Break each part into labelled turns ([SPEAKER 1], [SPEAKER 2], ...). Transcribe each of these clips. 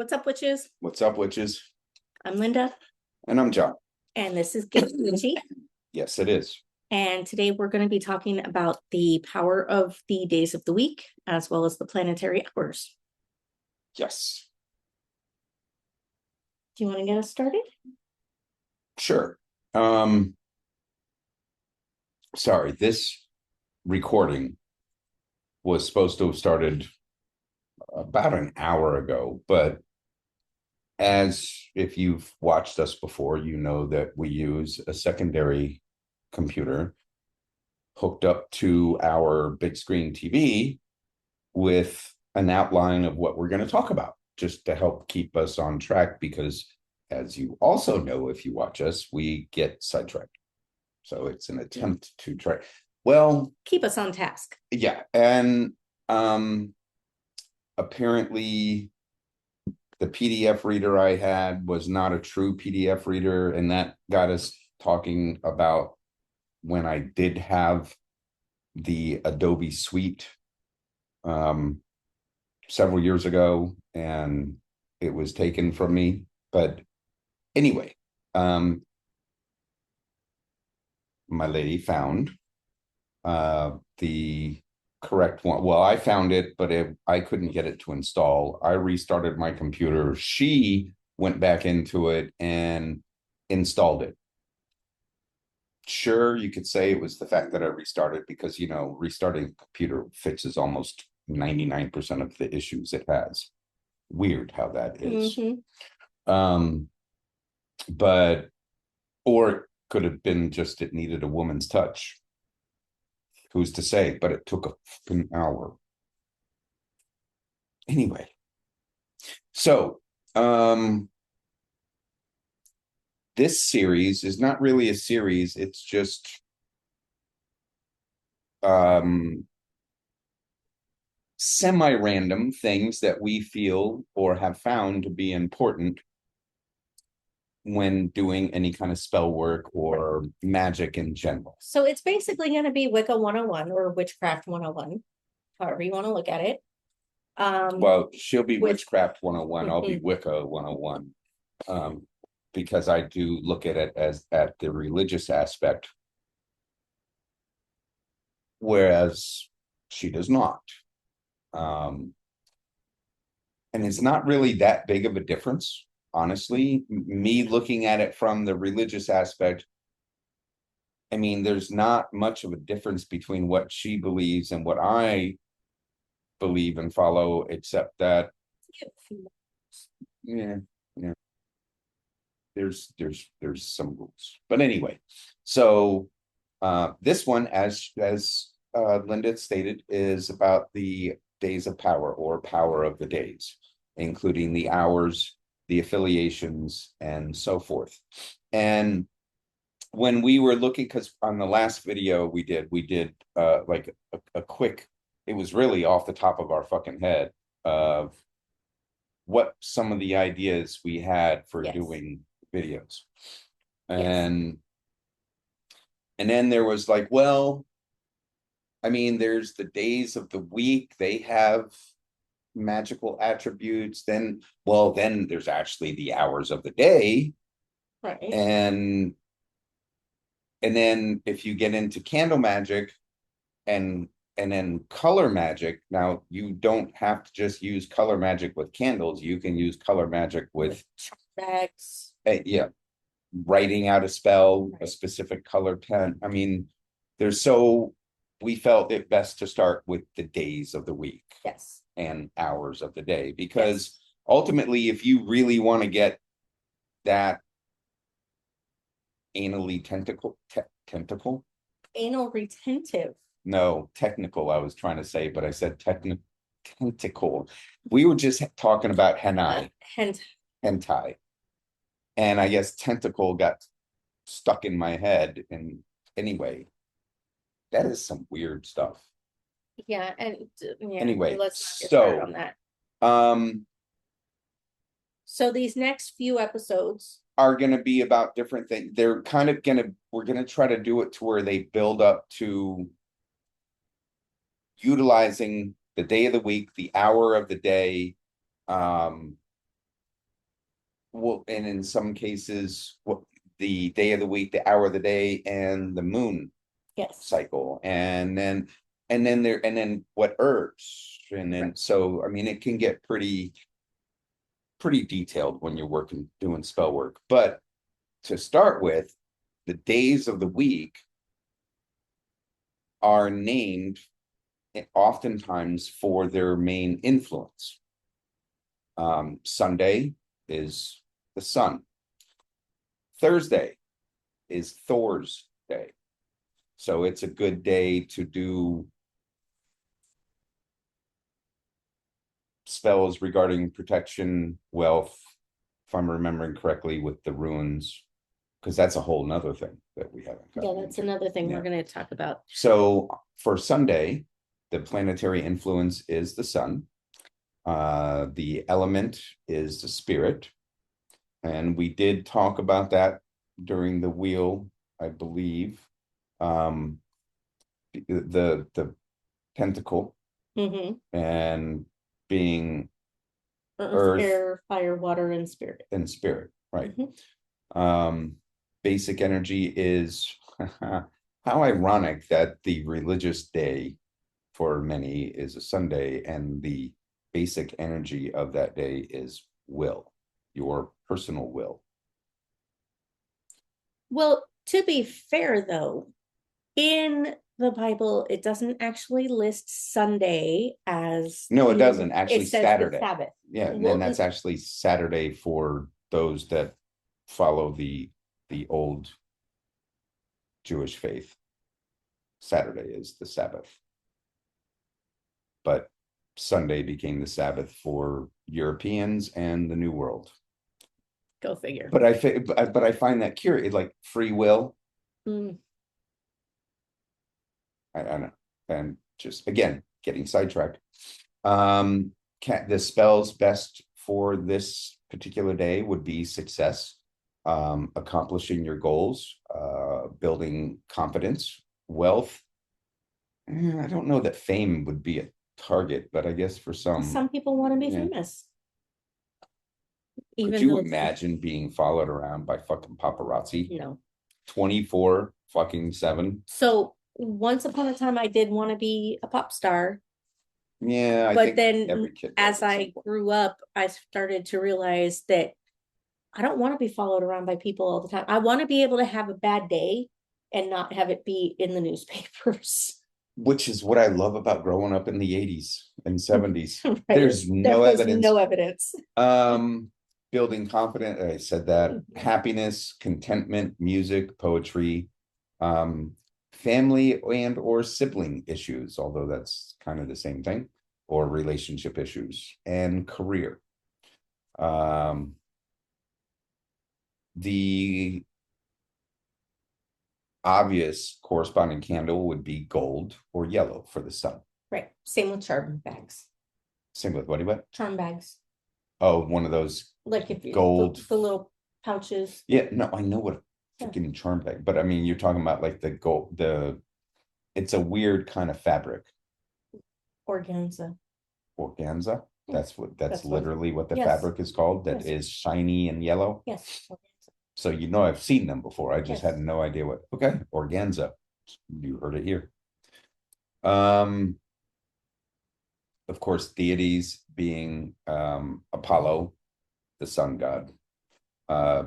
[SPEAKER 1] What's up, witches?
[SPEAKER 2] What's up, witches?
[SPEAKER 1] I'm Linda,
[SPEAKER 2] And I'm John.
[SPEAKER 1] and this is Get Witchy.
[SPEAKER 2] Yes, it is.
[SPEAKER 1] And today we're going to be talking about the power of the days of the week, as well as the planetary hours.
[SPEAKER 2] Yes.
[SPEAKER 1] Do you want to get us started?
[SPEAKER 2] Sure. Sorry, this recording was supposed to have started about an hour ago, but as if you've watched us before, you know that we use a secondary computer hooked up to our big screen TV with an outline of what we're going to talk about, just to help keep us on track, because as you also know, if you watch us, we get sidetracked. So it's an attempt to try, well,
[SPEAKER 1] keep us on task.
[SPEAKER 2] Yeah. And apparently the PDF reader I had was not a true PDF reader, and that got us talking about when I did have the Adobe Suite several years ago, and it was taken from me. But anyway, my lady found the correct one. Well, I found it, but I couldn't get it to install. I restarted my computer. She went back into it and installed it. Sure, you could say it was the fact that I restarted, because, you know, restarting a computer fixes almost 99% of the issues it has. Weird how that is. But, or it could have been just it needed a woman's touch. Who's to say? But it took an hour. Anyway, so this series is not really a series. It's just semi-random things that we feel or have found to be important when doing any kind of spell work or magic in general.
[SPEAKER 1] So it's basically going to be Wicca 101 or Witchcraft 101, however you want to look at it.
[SPEAKER 2] Well, she'll be Witchcraft 101. I'll be Wicca 101. Because I do look at it as at the religious aspect, whereas she does not. And it's not really that big of a difference, honestly. Me looking at it from the religious aspect, I mean, there's not much of a difference between what she believes and what I believe and follow, except that, yeah. There's some rules. But anyway, so this one, as Linda stated, is about the days of power, or power of the days, including the hours, the affiliations, and so forth. And when we were looking, because on the last video we did like a quick, it was really off the top of our fucking head of what some of the ideas we had for doing videos. And then there was like, well, I mean, there's the days of the week, they have magical attributes. Then, well, then there's actually the hours of the day.
[SPEAKER 1] Right.
[SPEAKER 2] And then if you get into candle magic and then color magic, now you don't have to just use color magic with candles. You can use color magic with
[SPEAKER 1] bags.
[SPEAKER 2] Writing out a spell, a specific color pen. I mean, we felt it best to start with the days of the week.
[SPEAKER 1] Yes.
[SPEAKER 2] And hours of the day, because ultimately, if you really want to get that anally tentacle,
[SPEAKER 1] anal retentive.
[SPEAKER 2] No, technical, I was trying to say, but I said tentacle. We were just talking about hentai. And I guess tentacle got stuck in my head. And anyway, that is some weird stuff.
[SPEAKER 1] Yeah, and
[SPEAKER 2] anyway,
[SPEAKER 1] let's not get started on that. So these next few episodes
[SPEAKER 2] are going to be about different things. They're kind of we're going to try to do it to where they build up to utilizing the day of the week, the hour of the day, well, and in some cases, what the day of the week, the hour of the day, and the moon
[SPEAKER 1] Yes.
[SPEAKER 2] cycle, and then what herbs, and then
[SPEAKER 1] Right.
[SPEAKER 2] so I mean it can get pretty detailed when you're doing spell work. But to start with, the days of the week are named oftentimes for their main influence. Sunday is the sun. Thursday is Thor's day. So it's a good day to do spells regarding protection, wealth, if I'm remembering correctly, with the runes, because that's a whole nother thing that we haven't
[SPEAKER 1] Yeah,
[SPEAKER 2] gotten
[SPEAKER 1] that's
[SPEAKER 2] into.
[SPEAKER 1] another thing
[SPEAKER 2] Yeah.
[SPEAKER 1] we're gonna talk about.
[SPEAKER 2] So for Sunday, the planetary influence is the sun. The element is the spirit. And we did talk about that during the wheel, I believe. The pentacle
[SPEAKER 1] Mm-hmm.
[SPEAKER 2] and being
[SPEAKER 1] Earth,
[SPEAKER 2] earth
[SPEAKER 1] air, fire, water, and spirit.
[SPEAKER 2] and spirit, right?
[SPEAKER 1] Mhm.
[SPEAKER 2] Basic energy is how ironic that the religious day for many is a Sunday, and the basic energy of that day is will, your personal will.
[SPEAKER 1] Well, to be fair though, in the Bible, it doesn't actually list Sunday as
[SPEAKER 2] No, it
[SPEAKER 1] the-
[SPEAKER 2] doesn't. Actually,
[SPEAKER 1] it says the
[SPEAKER 2] Saturday.
[SPEAKER 1] Sabbath.
[SPEAKER 2] Yeah, and
[SPEAKER 1] Well,
[SPEAKER 2] then that's actually Saturday for those that follow the old Jewish faith. Saturday is the Sabbath. But Sunday became the Sabbath for Europeans and the New World.
[SPEAKER 1] go figure.
[SPEAKER 2] But I find that curious, like free will.
[SPEAKER 1] Mm.
[SPEAKER 2] I don't know. And just again, getting sidetracked. The spells best for this particular day would be success, accomplishing your goals, building confidence, wealth. I don't know that fame would be a target, but I guess for
[SPEAKER 1] Some people want to be
[SPEAKER 2] yeah.
[SPEAKER 1] famous.
[SPEAKER 2] Could
[SPEAKER 1] Even
[SPEAKER 2] you
[SPEAKER 1] though
[SPEAKER 2] imagine being followed around by fucking paparazzi
[SPEAKER 1] no.
[SPEAKER 2] 24 fucking 7?
[SPEAKER 1] So once upon a time, I did want to be a pop star,
[SPEAKER 2] Yeah, I
[SPEAKER 1] but
[SPEAKER 2] think
[SPEAKER 1] then
[SPEAKER 2] every kid does
[SPEAKER 1] as
[SPEAKER 2] at some
[SPEAKER 1] I
[SPEAKER 2] point.
[SPEAKER 1] grew up, I started to realize that I don't want to be followed around by people all the time. I want to be able to have a bad day and not have it be in the newspapers.
[SPEAKER 2] Which is what I love about growing up in the 80s and 70s.
[SPEAKER 1] Right?
[SPEAKER 2] There's
[SPEAKER 1] There
[SPEAKER 2] no
[SPEAKER 1] was
[SPEAKER 2] evidence.
[SPEAKER 1] no evidence.
[SPEAKER 2] Building confidence, I said that. Happiness, contentment, music, poetry, family and or sibling issues, although that's kind of the same thing, or relationship issues, and career. The obvious corresponding candle would be gold or yellow for the sun.
[SPEAKER 1] Right. Same with charm bags.
[SPEAKER 2] Same with what?
[SPEAKER 1] Charm bags.
[SPEAKER 2] Oh, one of those
[SPEAKER 1] Like if you
[SPEAKER 2] gold.
[SPEAKER 1] the little pouches.
[SPEAKER 2] Yeah, no, I know what a freaking charm bag, but I mean, you're talking about like the gold, it's a weird kind of fabric.
[SPEAKER 1] Organza.
[SPEAKER 2] Organza. That's
[SPEAKER 1] That's
[SPEAKER 2] literally what the
[SPEAKER 1] yes.
[SPEAKER 2] fabric is called. That
[SPEAKER 1] Yes.
[SPEAKER 2] is shiny and yellow.
[SPEAKER 1] Yes. Organza.
[SPEAKER 2] So you know I've seen them before. I just
[SPEAKER 1] Yes.
[SPEAKER 2] had no idea what. Okay, organza. You heard it here. Of course, deities being Apollo, the sun god,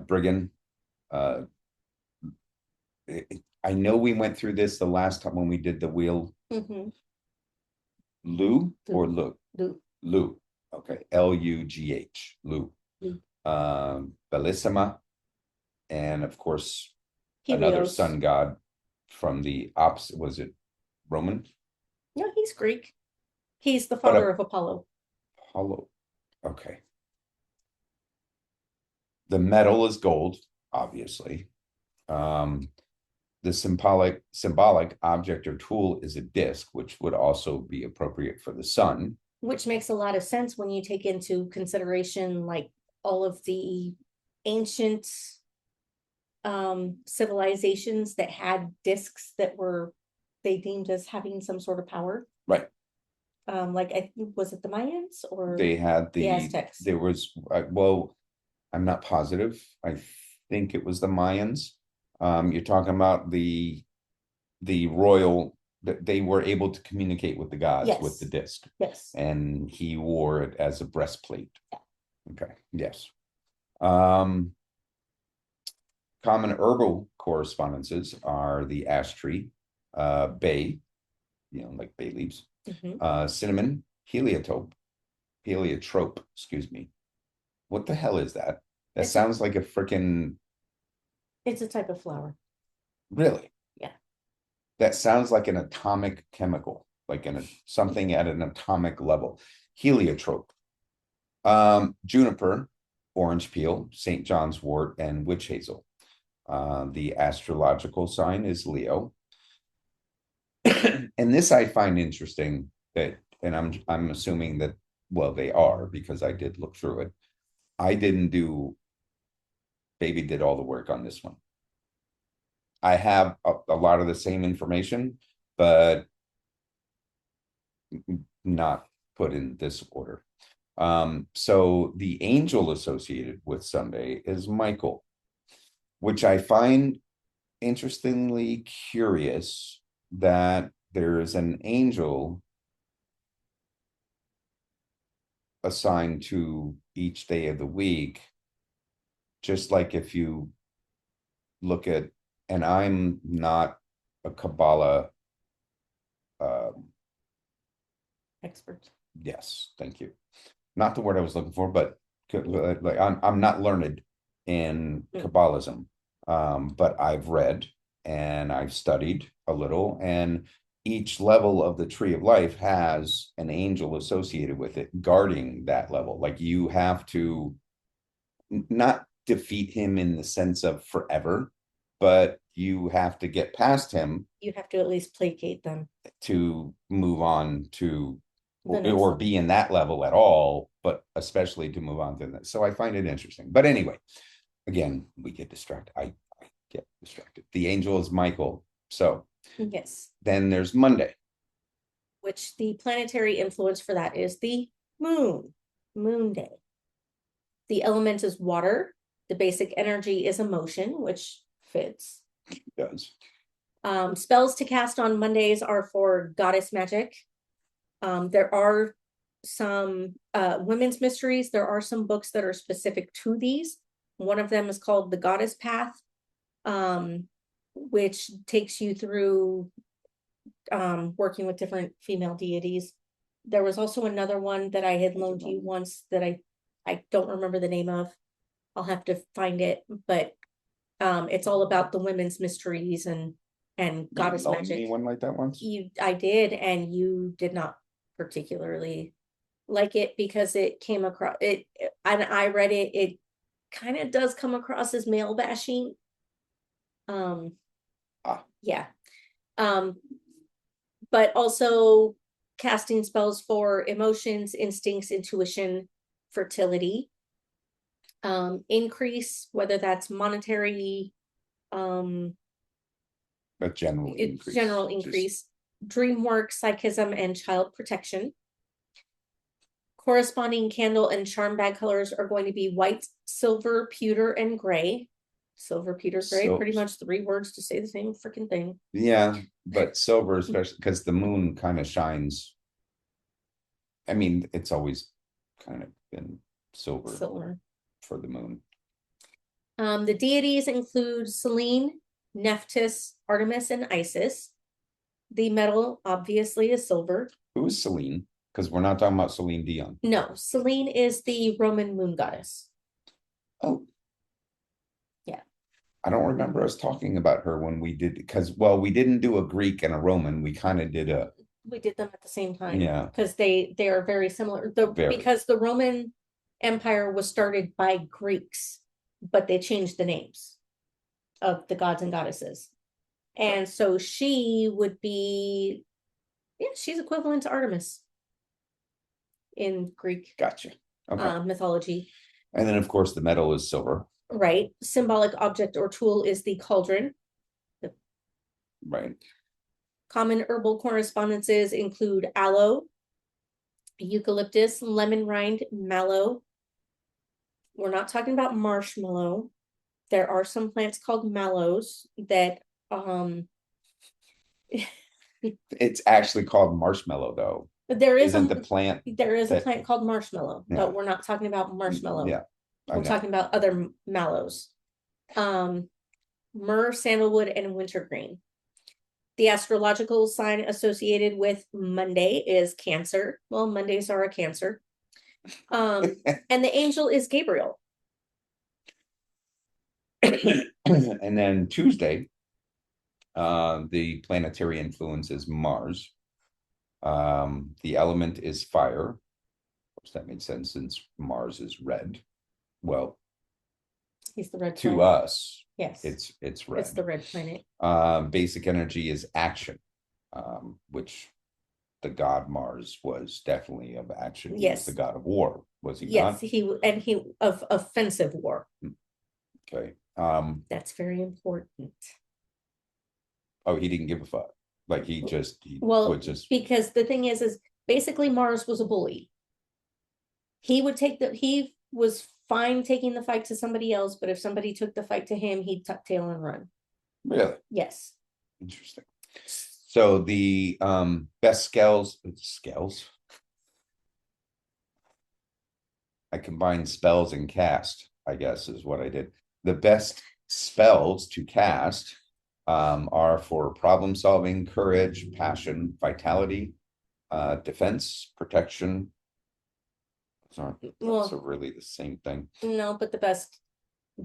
[SPEAKER 2] Brigand. I know we went through this the last time when we did the wheel.
[SPEAKER 1] Mm-hmm.
[SPEAKER 2] Lu or Lu?
[SPEAKER 1] Lu.
[SPEAKER 2] Lu. Okay. Lugh. Lu. Bellissima. And of course, another
[SPEAKER 1] Helios.
[SPEAKER 2] sun god from the opposite. Was it Roman?
[SPEAKER 1] No, he's Greek. He's the father of Apollo.
[SPEAKER 2] Apollo. Okay. The metal is gold, obviously. The symbolic object or tool is a disc, which would also be appropriate for the sun.
[SPEAKER 1] Which makes a lot of sense when you take into consideration like all of the ancient civilizations that had discs that were they deemed as having some sort of power.
[SPEAKER 2] Right.
[SPEAKER 1] Like was it the Mayans or
[SPEAKER 2] they had
[SPEAKER 1] the Aztecs?
[SPEAKER 2] There was well, I'm not positive. I think it was the Mayans. You're talking about the royal, that they were able to communicate with the gods with the
[SPEAKER 1] Yes,
[SPEAKER 2] disc,
[SPEAKER 1] yes.
[SPEAKER 2] and he wore it as a breastplate. Okay, yes. Um, Common herbal correspondences are the ash tree, bay, like bay leaves,
[SPEAKER 1] Mhm.
[SPEAKER 2] cinnamon, heliotrope, excuse me. What the hell is that? That
[SPEAKER 1] It's a,
[SPEAKER 2] sounds like a freaking,
[SPEAKER 1] it's a type of flower.
[SPEAKER 2] really?
[SPEAKER 1] Yeah.
[SPEAKER 2] That sounds like an atomic chemical, like something at an atomic level. Heliotrope. Juniper, orange peel, St. John's wort, and witch hazel. The astrological sign is Leo. And this I find interesting that, and I'm assuming that, well, they are because I did look through it. I didn't do, Baby did all the work on this one. I have a lot of the same information, but not put in this order. So the angel associated with Sunday is Michael, which I find interestingly curious that there is an angel assigned to each day of the week. Just like if you look at, and I'm not a Kabbalah,
[SPEAKER 1] Expert.
[SPEAKER 2] yes, thank you. Not the word I was looking for, but like I'm not learned in Kabbalism, but I've read and I've studied a little, and each level of the tree of life has an angel associated with it, guarding that level. Like you have to not defeat him in the sense of forever, but you have to get past him
[SPEAKER 1] You have to at least placate them.
[SPEAKER 2] to move on to,
[SPEAKER 1] The next
[SPEAKER 2] or
[SPEAKER 1] level.
[SPEAKER 2] be in that level at all, but especially to move on to that. So I find it interesting. But anyway, again, we get distracted. I get distracted. The angel is Michael. So
[SPEAKER 1] Yes.
[SPEAKER 2] then there's Monday.
[SPEAKER 1] Which the planetary influence for that is the moon. Moon day. The element is water. The basic energy is emotion, which fits.
[SPEAKER 2] It does.
[SPEAKER 1] Spells to cast on Mondays are for goddess magic. There are some women's mysteries. There are some books that are specific to these. One of them is called The Goddess Path, which takes you through working with different female deities. There was also another one that I had loaned you once that I don't remember the name of. I'll have to find it, but it's all about the women's mysteries and goddess magic.
[SPEAKER 2] Me one like that once.
[SPEAKER 1] I did, and you did not particularly like it because it came across it, and I read it. It kind of does come across as male bashing. Yeah. Um, but also casting spells for emotions, instincts, intuition, fertility, increase, whether that's monetary,
[SPEAKER 2] A general increase.
[SPEAKER 1] general increase, dream work, psychism, and child protection. Corresponding candle and charm bag colors are going to be white, silver, pewter, and gray. Silver, pewter, gray, pretty much 3 words to say the same freaking thing.
[SPEAKER 2] Yeah, but silver, especially because the moon kind of shines. I mean, it's always kind of been silver for the moon.
[SPEAKER 1] The deities include Selene, Nephthys, Artemis, and Isis. The metal, obviously, is silver.
[SPEAKER 2] Who is Selene? Because we're not talking about Celine Dion.
[SPEAKER 1] No, Selene is the Roman moon goddess.
[SPEAKER 2] Oh.
[SPEAKER 1] Yeah.
[SPEAKER 2] I don't remember us talking about her when we did, because, well, we didn't do a Greek and a Roman. We kind of did a.
[SPEAKER 1] We did them at the same time.
[SPEAKER 2] Yeah.
[SPEAKER 1] Because they are very similar. Because the Roman Empire was started by Greeks, but they changed the names of the gods and goddesses. And so she would be, yeah, she's equivalent to Artemis in Greek mythology.
[SPEAKER 2] And then, of course, the metal is silver.
[SPEAKER 1] Right. Symbolic object or tool is the cauldron.
[SPEAKER 2] Right.
[SPEAKER 1] Common herbal correspondences include aloe, eucalyptus, lemon rind, mallow, we're not talking about marshmallow. There are some plants called mallows that
[SPEAKER 2] It's actually called marshmallow, though.
[SPEAKER 1] there is
[SPEAKER 2] Isn't the plant
[SPEAKER 1] a
[SPEAKER 2] that?
[SPEAKER 1] plant called marshmallow,
[SPEAKER 2] Yeah.
[SPEAKER 1] but we're not talking about marshmallow.
[SPEAKER 2] Yeah, I
[SPEAKER 1] We're
[SPEAKER 2] know.
[SPEAKER 1] talking about other mallows. Myrrh, sandalwood, and wintergreen. The astrological sign associated with Monday is Cancer. Well, Mondays are a Cancer. And the angel is Gabriel.
[SPEAKER 2] And then Tuesday, the planetary influence is Mars. The element is fire. Of course, that makes sense since Mars is red. Well,
[SPEAKER 1] he's the red
[SPEAKER 2] to
[SPEAKER 1] planet.
[SPEAKER 2] Us,
[SPEAKER 1] yes,
[SPEAKER 2] it's red.
[SPEAKER 1] It's the red planet.
[SPEAKER 2] Basic energy is action, which the god Mars was definitely of action. He was the god of war, was he
[SPEAKER 1] yes,
[SPEAKER 2] not?
[SPEAKER 1] he of offensive war.
[SPEAKER 2] Okay.
[SPEAKER 1] That's very important.
[SPEAKER 2] Oh, he didn't give a fuck. Like he
[SPEAKER 1] well,
[SPEAKER 2] would just
[SPEAKER 1] because the thing is basically Mars was a bully. He was fine taking the fight to somebody else, but if somebody took the fight to him, he'd tuck tail and run.
[SPEAKER 2] Really?
[SPEAKER 1] Yes.
[SPEAKER 2] Interesting. So the best scales. I combined spells and cast, I guess is what I did. The best spells to cast are for problem solving, courage, passion, vitality, defense, protection. Those aren't really the same thing.
[SPEAKER 1] No, but the best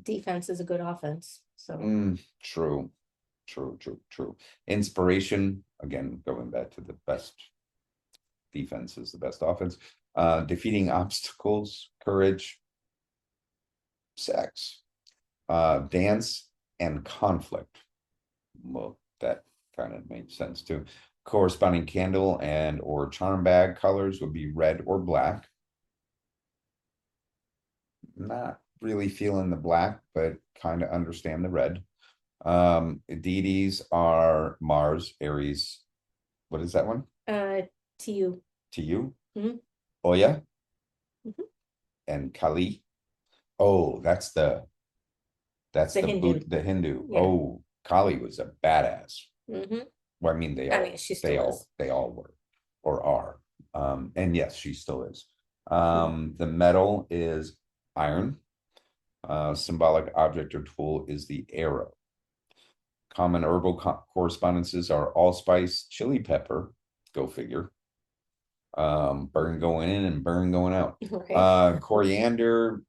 [SPEAKER 1] defense is a good offense. So
[SPEAKER 2] true. Inspiration, again, going back to the best defense is the best offense. Defeating obstacles, courage, sex, dance, and conflict. Well, that kind of made sense too. Corresponding candle and or charm bag colors would be red or black. Not really feeling the black, but kind of understand the red. Deities are Mars, Aries. What is that one?
[SPEAKER 1] To you.
[SPEAKER 2] To you?
[SPEAKER 1] Mm-hmm.
[SPEAKER 2] Oya?
[SPEAKER 1] Mm-hmm.
[SPEAKER 2] And Kali. Oh, that's the
[SPEAKER 1] Hindu.
[SPEAKER 2] The Hindu.
[SPEAKER 1] Yeah.
[SPEAKER 2] Oh, Kali was a badass.
[SPEAKER 1] Mm-hmm.
[SPEAKER 2] Well, I mean, they all were or are. And yes, she still is. The metal is iron. Symbolic object or tool is the arrow. Common herbal correspondences are allspice, chili pepper. Go figure. Burn going in and burn going out. Right. Coriander,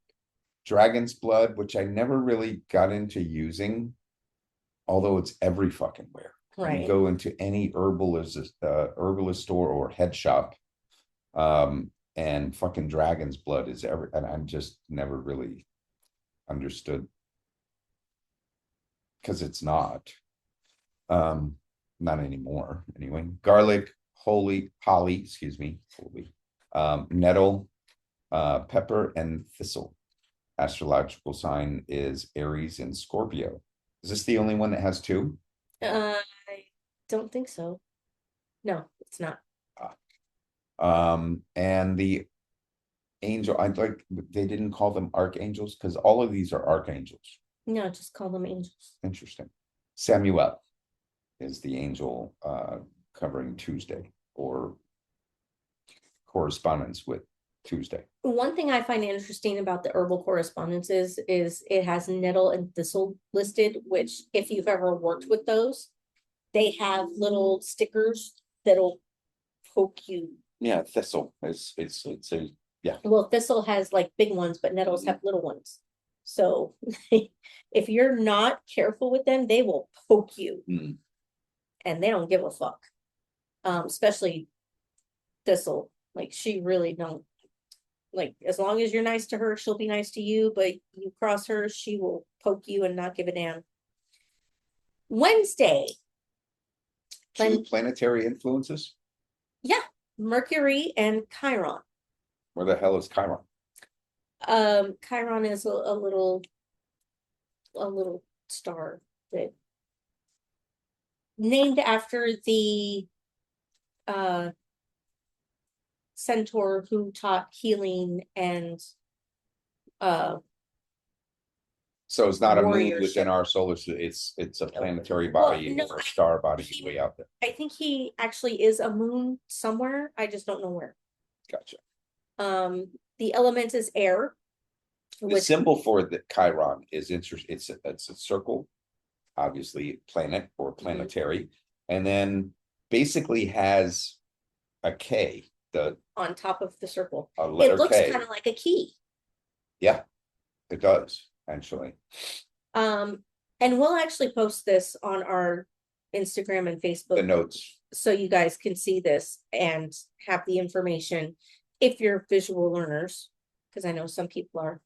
[SPEAKER 2] dragon's blood, which I never really got into using, although it's every fucking where. Right. You go into any herbalist store or head shop, and fucking dragon's blood is and I'm just never really understood because it's not anymore anyway. Garlic, holly, nettle, pepper, and thistle. Astrological sign is Aries and Scorpio. Is this the only one that has two?
[SPEAKER 1] I don't think so. No, it's not.
[SPEAKER 2] And the angel, they didn't call them archangels because all of these are archangels.
[SPEAKER 1] No, just call them angels.
[SPEAKER 2] Interesting. Samuel is the angel covering Tuesday or correspondence with Tuesday.
[SPEAKER 1] One thing I find interesting about the herbal correspondences is it has nettle and thistle listed, which if you've ever worked with those, they have little stickers that'll poke you.
[SPEAKER 2] Yeah, thistle. It's a yeah.
[SPEAKER 1] Well, thistle has like big ones, but nettles have little ones. So if you're not careful with them, they will poke you. And they don't give a fuck. Especially thistle. Like she really don't. Like as long as you're nice to her, she'll be nice to you, but you cross her, she will poke you and not give a damn. Wednesday.
[SPEAKER 2] Two planetary influences?
[SPEAKER 1] Yeah. Mercury and Chiron.
[SPEAKER 2] Where the hell is Chiron?
[SPEAKER 1] Chiron is a little star that named after the centaur who taught healing and
[SPEAKER 2] So it's not a moon
[SPEAKER 1] warrior
[SPEAKER 2] within
[SPEAKER 1] ship.
[SPEAKER 2] our solar system, it's a planetary
[SPEAKER 1] Well,
[SPEAKER 2] body
[SPEAKER 1] no,
[SPEAKER 2] or a star body
[SPEAKER 1] he-
[SPEAKER 2] way out there.
[SPEAKER 1] I think he actually is a moon somewhere. I just don't know where.
[SPEAKER 2] Gotcha.
[SPEAKER 1] The element is air,
[SPEAKER 2] The
[SPEAKER 1] which
[SPEAKER 2] symbol for the Chiron is interesting. It's a circle, obviously planet or planetary, and then basically has a K, the
[SPEAKER 1] on top of the circle.
[SPEAKER 2] a letter
[SPEAKER 1] It looks
[SPEAKER 2] K.
[SPEAKER 1] kind of like a key.
[SPEAKER 2] Yeah, it does actually.
[SPEAKER 1] And we'll actually post this on our Instagram and
[SPEAKER 2] The
[SPEAKER 1] Facebook
[SPEAKER 2] notes.
[SPEAKER 1] so you guys can see this and have the information if you're visual learners, because I know some people are.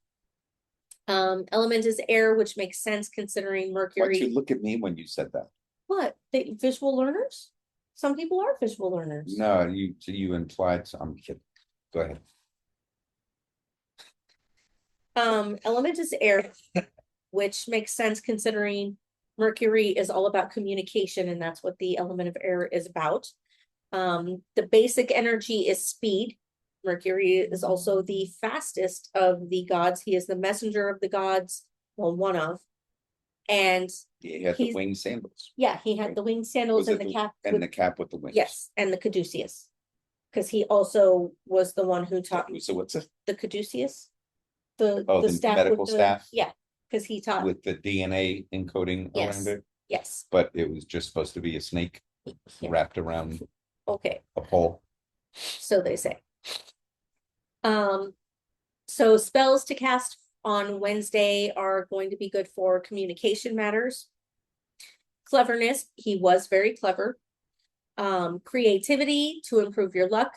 [SPEAKER 1] Element is air, which makes sense considering
[SPEAKER 2] Why'd
[SPEAKER 1] Mercury.
[SPEAKER 2] you look at me when you said that?
[SPEAKER 1] What? They visual learners? Some people are visual learners.
[SPEAKER 2] No, you implied. I'm kidding. Go ahead.
[SPEAKER 1] Element is air, which makes sense considering Mercury is all about communication, and that's what the element of air is about. The basic energy is speed. Mercury is also the fastest of the gods. He is the messenger of the gods, well, one of. And
[SPEAKER 2] He had the winged sandals.
[SPEAKER 1] yeah, he had the winged sandals and the cap.
[SPEAKER 2] And the cap with the wings.
[SPEAKER 1] Yes, and the caduceus. Because he also was the one who taught
[SPEAKER 2] So what's it?
[SPEAKER 1] the caduceus.
[SPEAKER 2] The
[SPEAKER 1] staff
[SPEAKER 2] medical staff?
[SPEAKER 1] Yeah, because he taught.
[SPEAKER 2] With the DNA encoding
[SPEAKER 1] Yes.
[SPEAKER 2] around it,
[SPEAKER 1] Yes.
[SPEAKER 2] but it was just supposed to be a snake
[SPEAKER 1] Yeah.
[SPEAKER 2] wrapped around
[SPEAKER 1] Okay.
[SPEAKER 2] a pole.
[SPEAKER 1] So they say. So spells to cast on Wednesday are going to be good for communication matters. Cleverness, he was very clever. Creativity to improve your luck.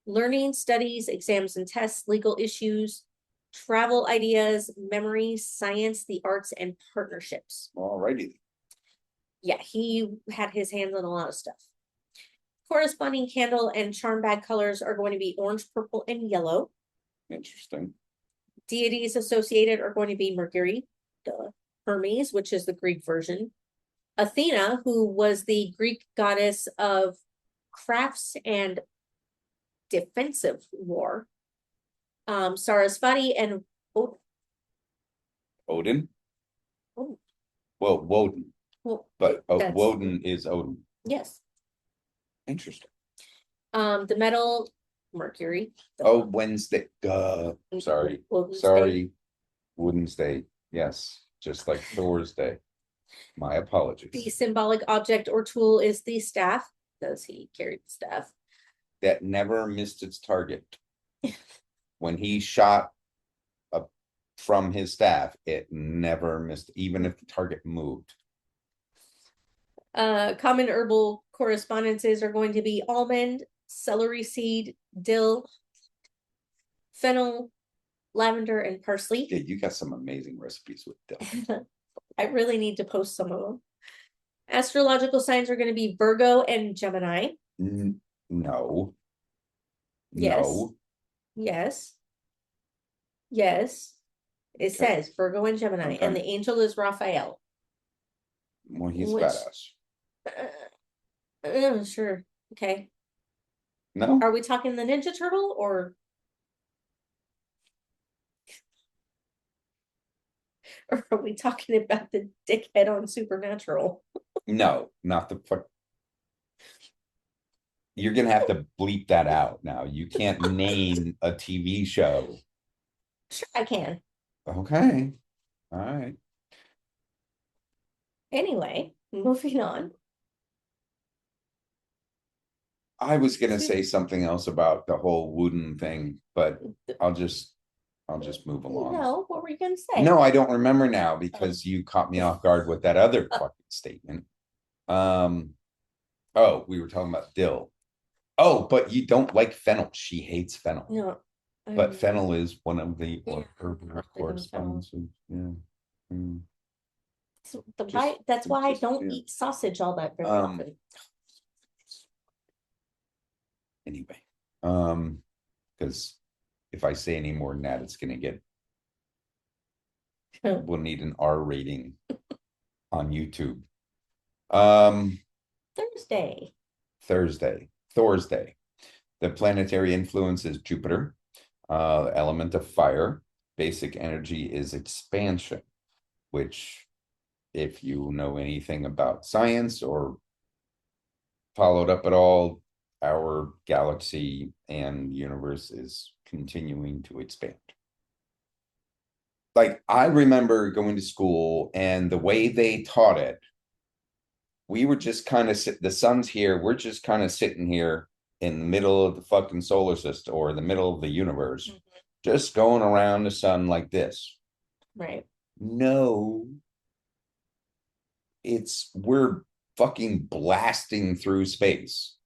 [SPEAKER 1] Learning, studies, exams and tests, legal issues, travel ideas, memory, science, the arts, and partnerships.
[SPEAKER 2] Alrighty.
[SPEAKER 1] Yeah, he had his hands on a lot of stuff. Corresponding candle and charm bag colors are going to be orange, purple, and yellow.
[SPEAKER 2] Interesting.
[SPEAKER 1] Deities associated are going to be Mercury, Hermes, which is the Greek version, Athena, who was the Greek goddess of crafts and defensive war, Sarasvati, and
[SPEAKER 2] Odin?
[SPEAKER 1] Oh.
[SPEAKER 2] Well, Woden.
[SPEAKER 1] Well,
[SPEAKER 2] but Woden is Odin.
[SPEAKER 1] Yes.
[SPEAKER 2] Interesting.
[SPEAKER 1] The metal, Mercury.
[SPEAKER 2] Wednesday. Sorry. Wednesday. Yes. Just like Thursday. My apologies.
[SPEAKER 1] The symbolic object or tool is the staff. Does he carry the staff?
[SPEAKER 2] That never missed its target. When he shot from his staff, it never missed, even if the target moved.
[SPEAKER 1] Common herbal correspondences are going to be almond, celery seed, dill, fennel, lavender, and parsley.
[SPEAKER 2] Yeah, you got some amazing recipes with dill.
[SPEAKER 1] I really need to post some of them. Astrological signs are going to be Virgo and Gemini.
[SPEAKER 2] No.
[SPEAKER 1] Yes.
[SPEAKER 2] No.
[SPEAKER 1] Yes. Yes. It says Virgo and Gemini, and the angel is Raphael.
[SPEAKER 2] Well, he's badass.
[SPEAKER 1] Sure. Okay.
[SPEAKER 2] No.
[SPEAKER 1] Are we talking the Ninja Turtle or are we talking about the dickhead on Supernatural?
[SPEAKER 2] No, not the fuck. You're gonna have to bleep that out now. You can't name a TV show.
[SPEAKER 1] Sure, I can.
[SPEAKER 2] Okay. All right.
[SPEAKER 1] Anyway, moving on.
[SPEAKER 2] I was gonna say something else about the whole wooden thing, but I'll just move along.
[SPEAKER 1] No, what were you gonna say?
[SPEAKER 2] No, I don't remember now because you caught me off guard with that other fucking statement. Oh, we were talking about dill. Oh, but you don't like fennel. She hates fennel.
[SPEAKER 1] No.
[SPEAKER 2] But fennel is one of the
[SPEAKER 1] Yeah,
[SPEAKER 2] correspondences. Yeah.
[SPEAKER 1] So that's why I don't eat sausage all that very often.
[SPEAKER 2] Anyway, because if I say any more than that, it's gonna get we'll need an R rating on YouTube. Thursday. The planetary influence is Jupiter. Element of fire. Basic energy is expansion. which, if you know anything about science or followed up at all, our galaxy and universe is continuing to expand. Like, I remember going to school and the way they taught it, we were just kind of the sun's here, we're just kind of sitting here in the middle of the fucking solar system or the middle of the universe, just going around the sun like this.
[SPEAKER 1] Right.
[SPEAKER 2] No, we're fucking blasting through space.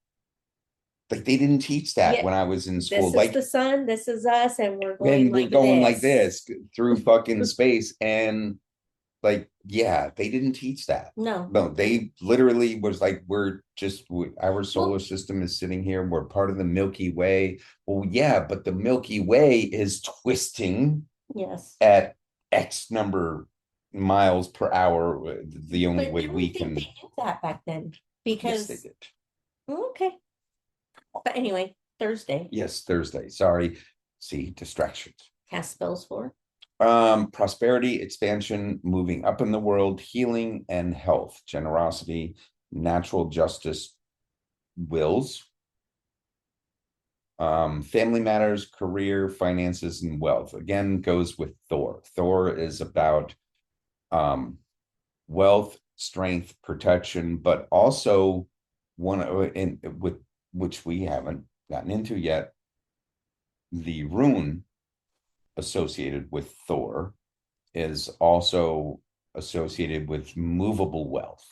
[SPEAKER 2] Like, they didn't teach that when I was in school.
[SPEAKER 1] This is the sun, this is us, and we're going
[SPEAKER 2] like this through fucking space. And like, yeah, they didn't teach that.
[SPEAKER 1] No,
[SPEAKER 2] they literally was like, our solar system is sitting here, we're part of the Milky Way. Well, yeah, but the Milky Way is twisting at X number miles per hour. The only way we can.
[SPEAKER 1] They knew that back then, because
[SPEAKER 2] yes, they did.
[SPEAKER 1] Okay, but anyway, Thursday.
[SPEAKER 2] Yes, Thursday. Sorry. See, distractions.
[SPEAKER 1] Cast spells for
[SPEAKER 2] prosperity, expansion, moving up in the world, healing and health, generosity, natural justice, wills, family matters, career, finances, and wealth. Again, goes with Thor. Thor is about wealth, strength, protection, but also which we haven't gotten into yet, the rune associated with Thor is also associated with movable wealth,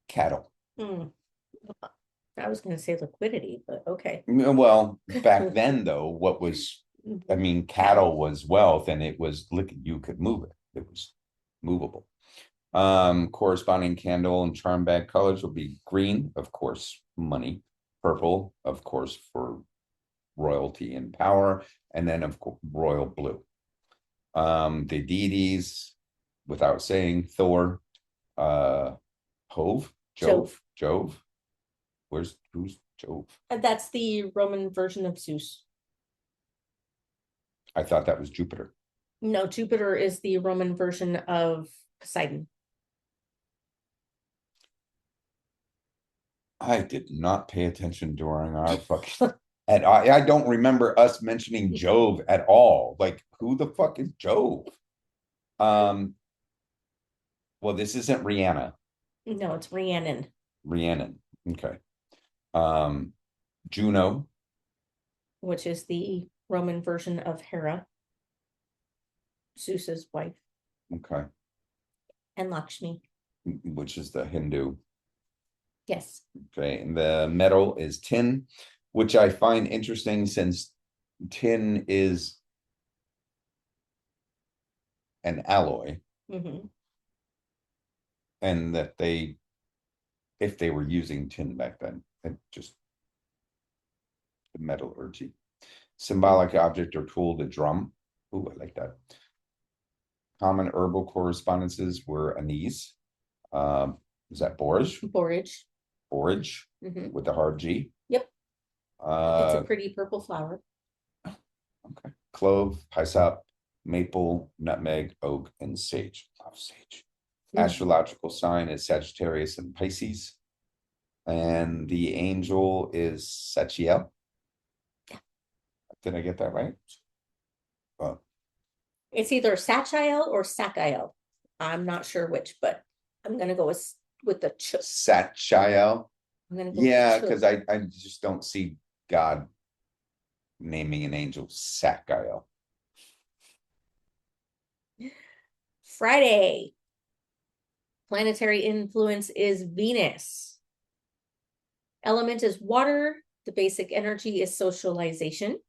[SPEAKER 2] cattle.
[SPEAKER 1] I was going to say liquidity, but okay.
[SPEAKER 2] Well, back then, though, cattle was wealth, and it was, you could move it. It was movable. Corresponding candle and charm bag colors will be green, of course, money, purple, of course, for royalty and power, and then of course royal blue. The deities, without saying, Thor, Jove. Who's Jove?
[SPEAKER 1] That's the Roman version of Zeus.
[SPEAKER 2] I thought that was Jupiter.
[SPEAKER 1] No, Jupiter is the Roman version of Poseidon.
[SPEAKER 2] I did not pay attention during our fucking and I don't remember us mentioning Jove at all. Like, who the fuck is Jove? Well, this isn't Rihanna.
[SPEAKER 1] No, it's Rhiannon.
[SPEAKER 2] Rhiannon. Okay. Juno,
[SPEAKER 1] which is the Roman version of Hera, Zeus's wife.
[SPEAKER 2] Okay.
[SPEAKER 1] And Lakshmi,
[SPEAKER 2] which is the Hindu.
[SPEAKER 1] Yes.
[SPEAKER 2] Okay, and the metal is tin, which I find interesting since tin is an alloy. And that if they were using tin back then, it just the metallurgy. Symbolic object or tool, the drum. Ooh, I like that. Common herbal correspondences were anise. Is that borage? Borage with the hard G.
[SPEAKER 1] Yep. It's a pretty purple flower.
[SPEAKER 2] Okay. Clove, hyssop, maple, nutmeg, oak, and sage. Love sage. Astrological sign is Sagittarius and Pisces. And the angel is Sachiel. Did I get that right?
[SPEAKER 1] It's either Sachiel or Sachiel. I'm not sure which, but I'm gonna go with the ch.
[SPEAKER 2] Sachiel. Yeah, because I just don't see God naming an angel Sachiel.
[SPEAKER 1] Friday. Planetary influence is Venus. Element is water. The basic energy is socialization.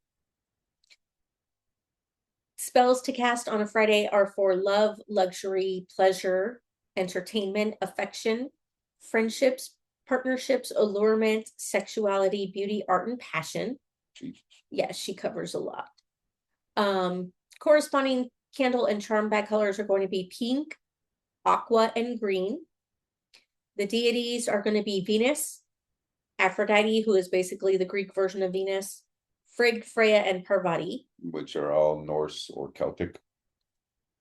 [SPEAKER 1] Spells to cast on a Friday are for love, luxury, pleasure, entertainment, affection, friendships, partnerships, allurement, sexuality, beauty, art, and passion.
[SPEAKER 2] Jesus.
[SPEAKER 1] Yeah, she covers a lot. Corresponding candle and charm bag colors are going to be pink, aqua, and green. The deities are going to be Venus, Aphrodite, who is basically the Greek version of Venus, Frigg, Freya, and Parvati.
[SPEAKER 2] Which are all Norse or Celtic.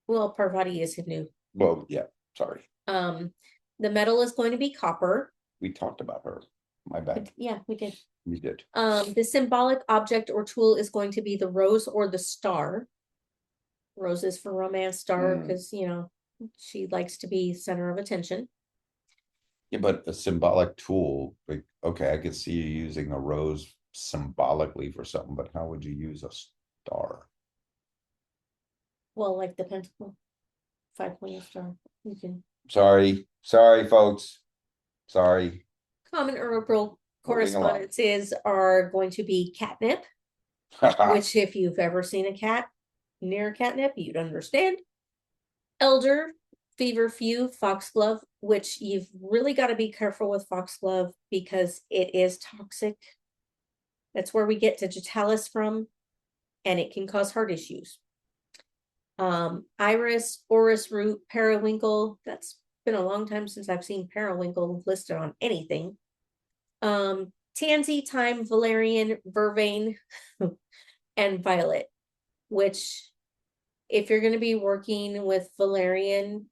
[SPEAKER 1] Well, Parvati is Hindu.
[SPEAKER 2] Well, yeah, sorry.
[SPEAKER 1] The metal is going to be copper.
[SPEAKER 2] We talked about her. My bad.
[SPEAKER 1] Yeah, we did.
[SPEAKER 2] We did.
[SPEAKER 1] The symbolic object or tool is going to be the rose or the star. Rose is for romance, star because she likes to be center of attention.
[SPEAKER 2] Yeah, but a symbolic tool, like, okay, I could see you using a rose symbolically for something, but how would you use a star?
[SPEAKER 1] Well, like the pentacle, 5-pointed star. You can.
[SPEAKER 2] Sorry, folks. Sorry.
[SPEAKER 1] Common herbal correspondences are going to be catnip, which if you've ever seen a cat near catnip, you'd understand. Elder, feverfew, foxglove, which you've really got to be careful with foxglove because it is toxic. That's where we get digitalis from, and it can cause heart issues. Iris, orris root, periwinkle. That's been a long time since I've seen periwinkle listed on anything. Tansy, thyme, valerian, vervain, and violet, which if you're going to be working with valerian,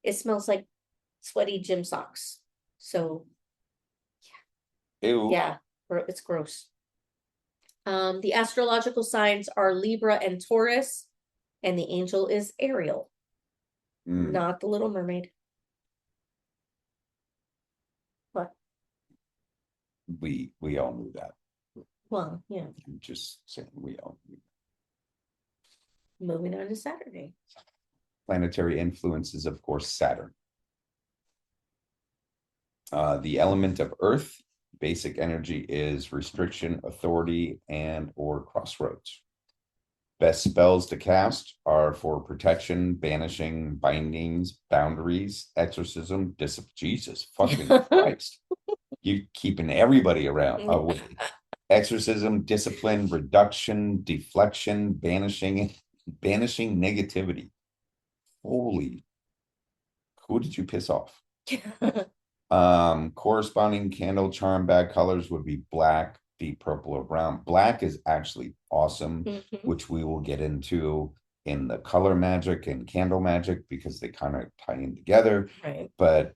[SPEAKER 1] it smells like sweaty gym socks. So
[SPEAKER 2] Ew.
[SPEAKER 1] yeah, it's gross. The astrological signs are Libra and Taurus, and the angel is Ariel, not the Little Mermaid. What?
[SPEAKER 2] We all knew that.
[SPEAKER 1] Well, yeah.
[SPEAKER 2] I'm just saying we all knew.
[SPEAKER 1] Moving on to Saturday.
[SPEAKER 2] Planetary influences, of course, Saturn. The element of Earth, basic energy is restriction, authority, and or crossroads. Best spells to cast are for protection, banishing, bindings, boundaries, exorcism, discipline. Jesus fucking Christ. You keeping everybody around. Exorcism, discipline, reduction, deflection, banishing negativity. Holy, who did you piss off? Corresponding candle charm bag colors would be black, deep purple, or brown. Black is actually awesome, which we will get into in the color magic and candle magic because they kind of tie in together.
[SPEAKER 1] Right.
[SPEAKER 2] But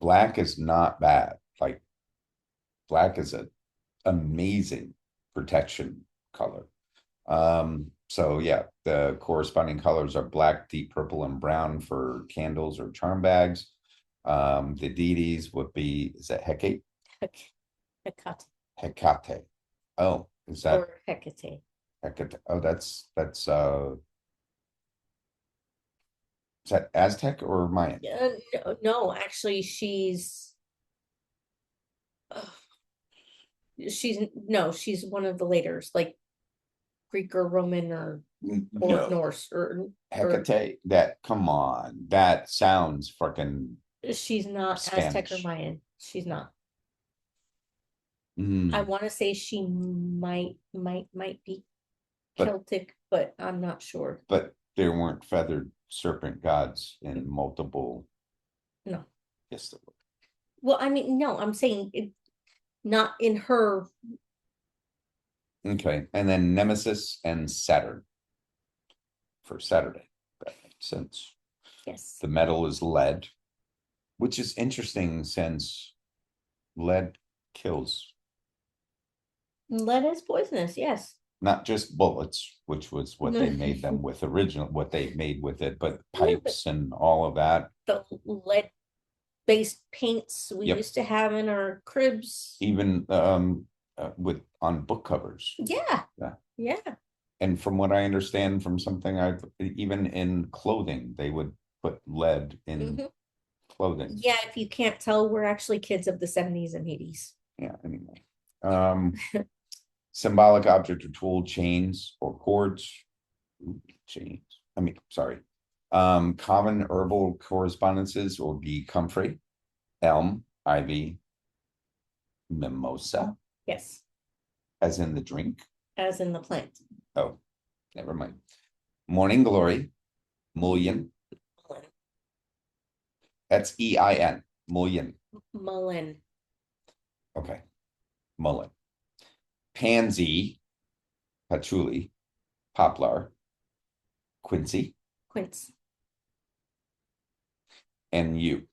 [SPEAKER 2] black is not bad. Like, black is an amazing protection color. So yeah, the corresponding colors are black, deep purple, and brown for candles or charm bags. The deities would be, is that Hecate?
[SPEAKER 1] Hecate.
[SPEAKER 2] Hecate. Oh, is that
[SPEAKER 1] or Hecate?
[SPEAKER 2] Hecate? Oh, that's is that Aztec or Mayan?
[SPEAKER 1] No, actually, she's one of the laters, like Greek or Roman or
[SPEAKER 2] No.
[SPEAKER 1] Norse or
[SPEAKER 2] Hecate. That, come on, that sounds freaking.
[SPEAKER 1] She's not Aztec or
[SPEAKER 2] Spanish.
[SPEAKER 1] Mayan. She's not. I want to say she might be Celtic, but I'm not sure.
[SPEAKER 2] But there weren't feathered serpent gods in multiple.
[SPEAKER 1] No.
[SPEAKER 2] Yes, there were.
[SPEAKER 1] Well, I mean, no, I'm saying it, not in her.
[SPEAKER 2] Okay, and then Nemesis and Saturn for Saturday. That makes sense.
[SPEAKER 1] Yes.
[SPEAKER 2] The metal is lead, which is interesting since lead kills.
[SPEAKER 1] Lead is poisonous, yes.
[SPEAKER 2] Not just bullets, which was what they made them with what they made with it, but pipes and all of that.
[SPEAKER 1] The lead-based paints we used to have in our cribs.
[SPEAKER 2] Even with on book covers.
[SPEAKER 1] Yeah.
[SPEAKER 2] And from what I understand from something even in clothing, they would put lead in clothing.
[SPEAKER 1] Yeah, if you can't tell, we're actually kids of the 70s and 80s.
[SPEAKER 2] Yeah, anyway. Symbolic object or tool, chains or cords. Chains. Common herbal correspondences will be comfrey, elm, ivy, mimosa.
[SPEAKER 1] Yes.
[SPEAKER 2] As in the drink?
[SPEAKER 1] As in the plant.
[SPEAKER 2] Oh, never mind. Morning glory, mullein. That's EIN, mullein.
[SPEAKER 1] Mullein.
[SPEAKER 2] Okay, mullein. Pansy, patchouli, poplar, quincy,
[SPEAKER 1] Quince.
[SPEAKER 2] And you.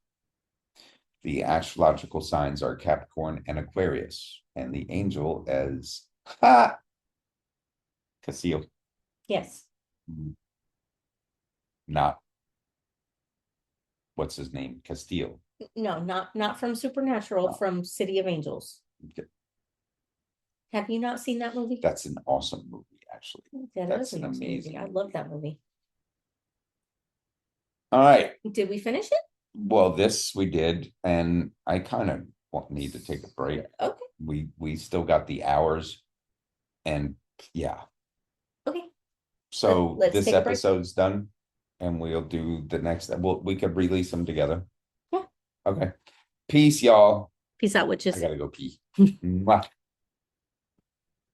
[SPEAKER 2] The astrological signs are Capricorn and Aquarius, and the angel is Casil.
[SPEAKER 1] Yes.
[SPEAKER 2] Not what's his name? Castile.
[SPEAKER 1] No, not from Supernatural,
[SPEAKER 2] No.
[SPEAKER 1] from City of Angels.
[SPEAKER 2] Okay.
[SPEAKER 1] Have you not seen that movie?
[SPEAKER 2] That's an awesome movie, actually. That's an
[SPEAKER 1] awesome
[SPEAKER 2] amazing
[SPEAKER 1] movie. I love that movie.
[SPEAKER 2] All right.
[SPEAKER 1] Did we finish it?
[SPEAKER 2] Well, this we did, and I kind of need to take a break.
[SPEAKER 1] Okay.
[SPEAKER 2] We still got the hours, and yeah.
[SPEAKER 1] Okay.
[SPEAKER 2] So
[SPEAKER 1] Let's
[SPEAKER 2] this
[SPEAKER 1] take a break.
[SPEAKER 2] episode's done, and we'll do the next. We could release them together.
[SPEAKER 1] Yeah.
[SPEAKER 2] Okay. Peace, y'all.
[SPEAKER 1] Peace out,
[SPEAKER 2] I
[SPEAKER 1] witches.
[SPEAKER 2] gotta go pee. Mwah.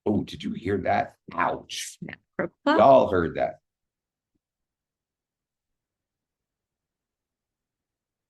[SPEAKER 2] Oh, did you hear that? Ouch. Y'all heard that.